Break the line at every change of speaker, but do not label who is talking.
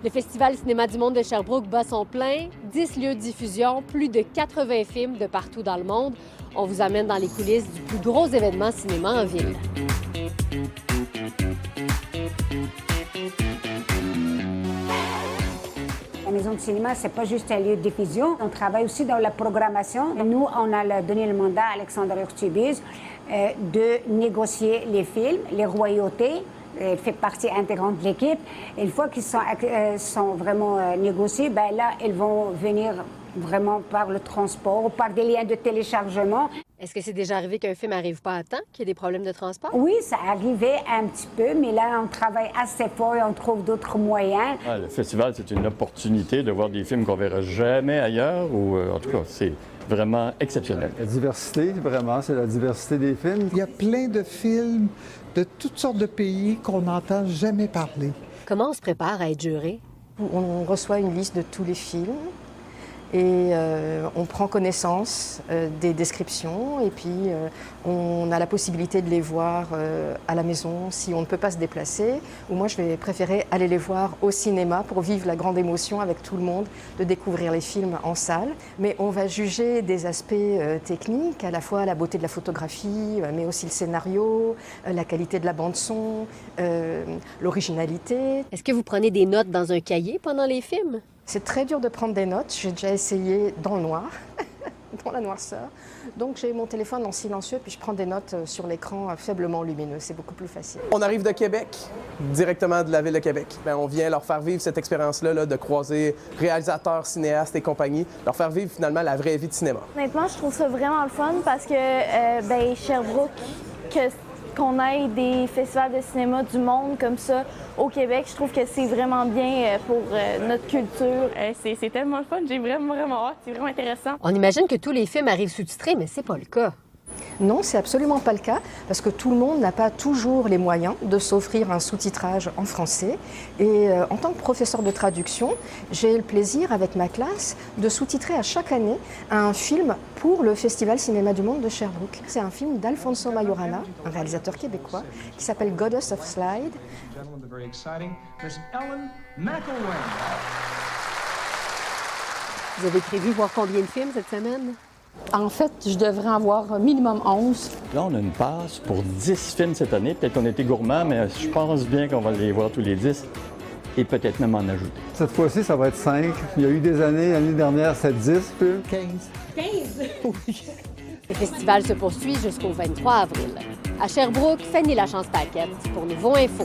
Le Festival Cinéma du Monde de Sherbrooke bat son plein. 10 lieux de diffusion, plus de 80 films de partout dans le monde. On vous amène dans les coulisses du plus gros événement cinéma en ville.
La maison de cinéma, c'est pas juste un lieu de diffusion. On travaille aussi dans la programmation. Nous, on a donné le mandat à Alexandre Urtubise de négocier les films, les royautés. Elle fait partie intégrante de l'équipe. Une fois qu'ils sont vraiment négociés, ben là, ils vont venir vraiment par le transport ou par des liens de téléchargement.
Est-ce que c'est déjà arrivé qu'un film n'arrive pas à temps, qu'il y ait des problèmes de transport?
Oui, ça arrivait un petit peu, mais là, on travaille assez fort et on trouve d'autres moyens.
Ah, le festival, c'est une opportunité de voir des films qu'on verra jamais ailleurs, ou en tout cas, c'est vraiment exceptionnel.
La diversité, vraiment, c'est la diversité des films.
Il y a plein de films de toutes sortes de pays qu'on n'entend jamais parler.
Comment on se prépare à être juré?
On reçoit une liste de tous les films et on prend connaissance des descriptions et puis on a la possibilité de les voir à la maison si on ne peut pas se déplacer. Ou moi, je vais préférer aller les voir au cinéma pour vivre la grande émotion avec tout le monde, de découvrir les films en salle. Mais on va juger des aspects techniques, à la fois la beauté de la photographie, mais aussi le scénario, la qualité de la bande-son, l'originalité.
Est-ce que vous prenez des notes dans un cahier pendant les films?
C'est très dur de prendre des notes. J'ai déjà essayé dans le noir, dans la noirceur. Donc j'ai mon téléphone en silencieux puis je prends des notes sur l'écran faiblement lumineux. C'est beaucoup plus facile.
On arrive de Québec, directement de la ville de Québec. Bien, on vient leur faire vivre cette expérience-là de croiser réalisateurs, cinéastes et compagnie, leur faire vivre finalement la vraie vie de cinéma.
Honnêtement, je trouve ça vraiment le fun parce que Sherbrooke, qu'on ait des festivals de cinéma du monde comme ça au Québec, je trouve que c'est vraiment bien pour notre culture.
C'est tellement le fun, j'ai vraiment hâte, c'est vraiment intéressant.
On imagine que tous les films arrivent sous-titrés, mais c'est pas le cas.
Non, c'est absolument pas le cas, parce que tout le monde n'a pas toujours les moyens de s'offrir un sous-titrage en français. Et en tant que professeur de traduction, j'ai le plaisir, avec ma classe, de sous-titrer à chaque année un film pour le Festival Cinéma du Monde de Sherbrooke. C'est un film d'Alfonso Majorana, un réalisateur québécois, qui s'appelle Goddess of Slide.
Vous avez prévu voir combien de films cette semaine?
En fait, je devrais en voir minimum 11.
Là, on a une passe pour 10 films cette année. Peut-être qu'on a été gourmand, mais je pense bien qu'on va les voir tous les 10 et peut-être même en ajouter.
Cette fois-ci, ça va être 5. Il y a eu des années, l'année dernière, c'était 10 films.
15.
15?
Oui. Le festival se poursuit jusqu'au 23 avril. À Sherbrooke, Fanny Lachance-Paquette pour Nouveau Info.